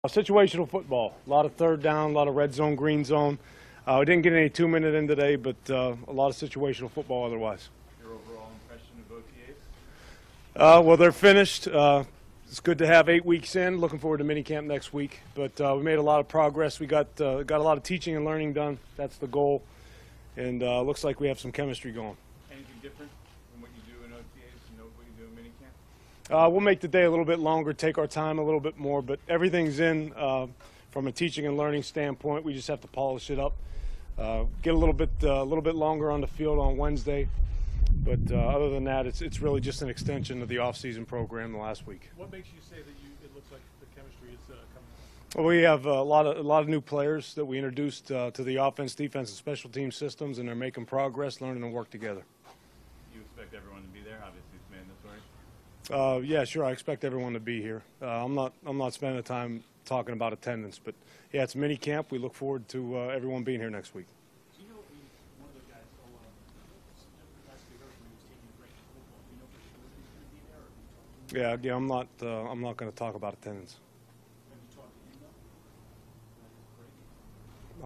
Situational football, a lot of third down, a lot of red zone, green zone. We didn't get any 2-minute in today, but a lot of situational football otherwise. Your overall impression of OTAs? Well, they're finished. It's good to have 8 weeks in. Looking forward to Minicamp next week. But we made a lot of progress. We got a lot of teaching and learning done. That's the goal. And looks like we have some chemistry going. Anything different from what you do in OTAs and what you do in Minicamp? We'll make the day a little bit longer, take our time a little bit more, but everything's in from a teaching and learning standpoint. We just have to polish it up, get a little bit longer on the field on Wednesday. But other than that, it's really just an extension of the off-season program the last week. What makes you say that it looks like the chemistry is coming along? Well, we have a lot of new players that we introduced to the offense, defense, and special team systems, and they're making progress, learning to work together. You expect everyone to be there? Obviously, it's mandatory. Yeah, sure. I expect everyone to be here. I'm not spending the time talking about attendance, but yeah, it's mini camp. We look forward to everyone being here next week. Do you know one of the guys? Last we heard from he was taking a break from football. Do you know for sure he's going to be there? Or have you talked to him? Yeah. I'm not going to talk about attendance. Have you talked to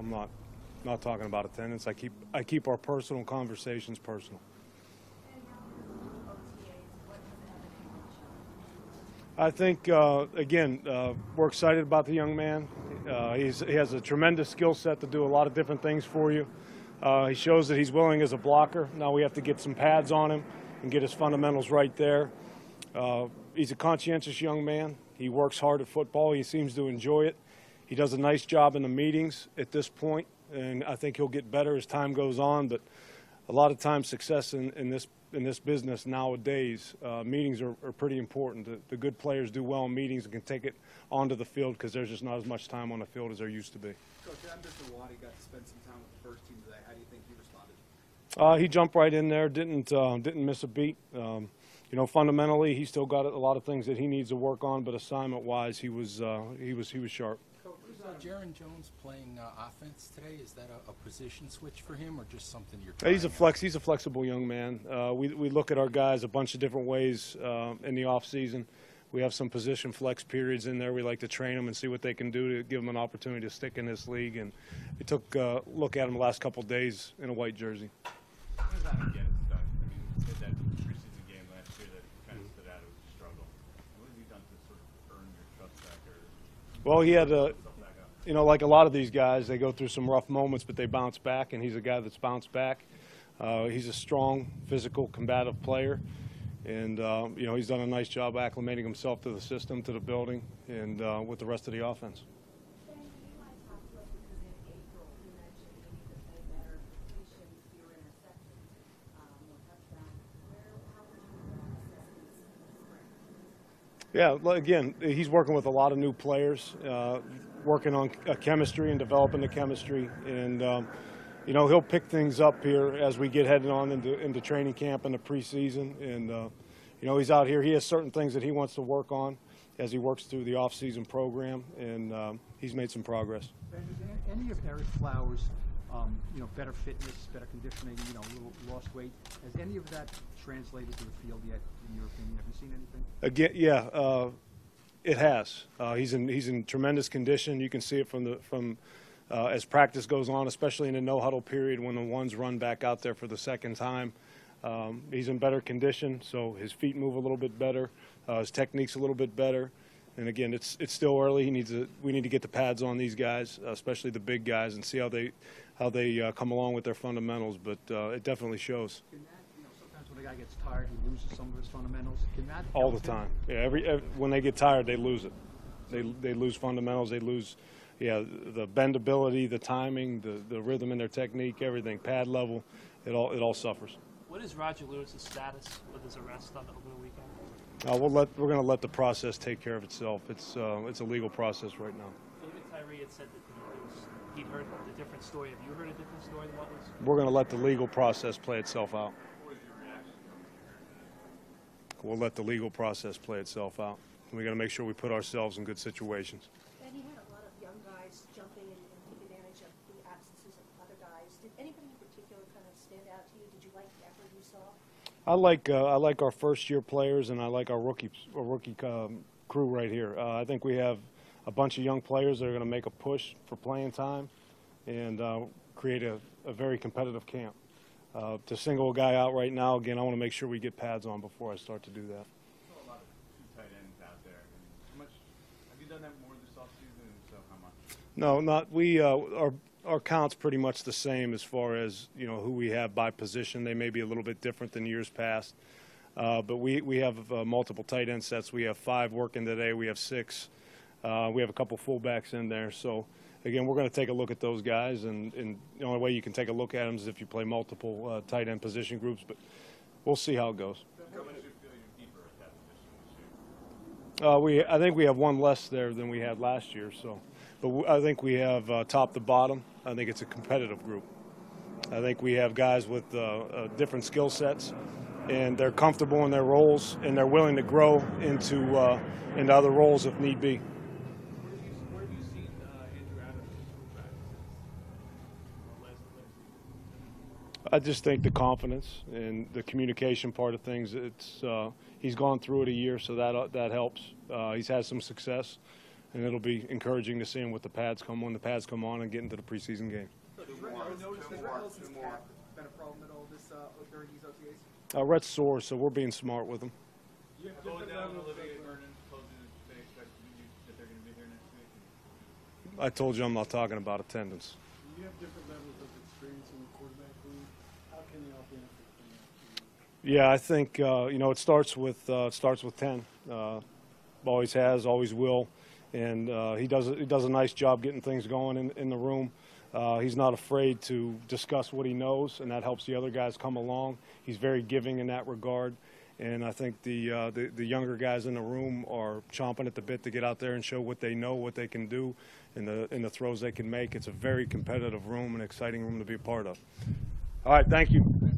him though? I'm not talking about attendance. I keep our personal conversations personal. I think, again, we're excited about the young man. He has a tremendous skill set to do a lot of different things for you. He shows that he's willing as a blocker. Now we have to get some pads on him and get his fundamentals right there. He's a conscientious young man. He works hard at football. He seems to enjoy it. He does a nice job in the meetings at this point, and I think he'll get better as time goes on. But a lot of times success in this business nowadays, meetings are pretty important. The good players do well in meetings and can take it onto the field because there's just not as much time on the field as there used to be. Coach, Mr. Watt got to spend some time with the first team today. How do you think he responded? He jumped right in there, didn't miss a beat. You know, fundamentally, he still got a lot of things that he needs to work on, but assignment-wise, he was sharp. Is Jaron Jones playing offense today? Is that a position switch for him, or just something you're trying? He's a flexible young man. We look at our guys a bunch of different ways in the off season. We have some position flex periods in there. We like to train them and see what they can do to give them an opportunity to stick in this league. And we took a look at him the last couple of days in a white jersey. What does that again stuff? I mean, in that preseason game last year that kind of stood out, it was a struggle. What have you done to sort of earn your trust back? Well, he had you know, like a lot of these guys, they go through some rough moments, but they bounce back, and he's a guy that's bounced back. He's a strong, physical, combative player, and you know, he's done a nice job acclimating himself to the system, to the building, and with the rest of the offense. Yeah, again, he's working with a lot of new players, working on chemistry and developing the chemistry. And, you know, he'll pick things up here as we get headed on into training camp and the preseason. And, you know, he's out here. He has certain things that he wants to work on as he works through the off-season program, and he's made some progress. Ben, is any of Eric Flowers, you know, better fitness, better conditioning, you know, a little lost weight, has any of that translated to the field yet, in your opinion? Have you seen anything? Again, yeah, it has. He's in tremendous condition. You can see it from as practice goes on, especially in the no-huddle period when the ones run back out there for the second time. He's in better condition, so his feet move a little bit better. His technique's a little bit better. And again, it's still early. We need to get the pads on these guys, especially the big guys, and see how they come along with their fundamentals. But it definitely shows. Can that, you know, sometimes when a guy gets tired, he loses some of his fundamentals. Can that all the time? Yeah, when they get tired, they lose it. They lose fundamentals. They lose, yeah, the bendability, the timing, the rhythm in their technique, everything, pad level. It all suffers. What is Roger Lewis's status with his arrest over the weekend? We're going to let the process take care of itself. It's a legal process right now. David Tyree had said that he'd heard a different story. Have you heard a different story than what was? We're going to let the legal process play itself out. What was your reaction? We'll let the legal process play itself out. We got to make sure we put ourselves in good situations. And he had a lot of young guys jumping and take advantage of the absences of other guys. Did anybody in particular kind of stand out to you? Did you like the effort you saw? I like our first-year players, and I like our rookie crew right here. I think we have a bunch of young players that are going to make a push for playing time and create a very competitive camp. To single a guy out right now, again, I want to make sure we get pads on before I start to do that. There's a lot of two tight ends out there. I mean, how much have you done that more this offseason, and so how much? No, not we. Our count's pretty much the same as far as who we have by position. They may be a little bit different than years past, but we have multiple tight end sets. We have 5 working today. We have 6. We have a couple fullbacks in there. So again, we're going to take a look at those guys, and the only way you can take a look at them is if you play multiple tight end position groups. But we'll see how it goes. How much do you feel you're deeper at that position this year? I think we have one less there than we had last year. So, but I think we have top to bottom. I think it's a competitive group. I think we have guys with different skill sets, and they're comfortable in their roles, and they're willing to grow into other roles if need be. Where have you seen Andrew Adams practices? I just think the confidence and the communication part of things. He's gone through it a year, so that helps. He's had some success, and it'll be encouraging to see him when the pads come on and get into the preseason game. Has Rhett Wilson's calf been a problem at all during these OTAs? Rhett's sore, so we're being smart with him. Going down Olivier Vernon, told you that they expect that they're going to be here next week. I told you I'm not talking about attendance. You have different levels of experience in the quarterback room. How can they all benefit from that? Yeah, I think it starts with 10. Always has, always will, and he does a nice job getting things going in the room. He's not afraid to discuss what he knows, and that helps the other guys come along. He's very giving in that regard, and I think the younger guys in the room are chomping at the bit to get out there and show what they know, what they can do, and the throws they can make. It's a very competitive room, an exciting room to be a part of. All right, thank you.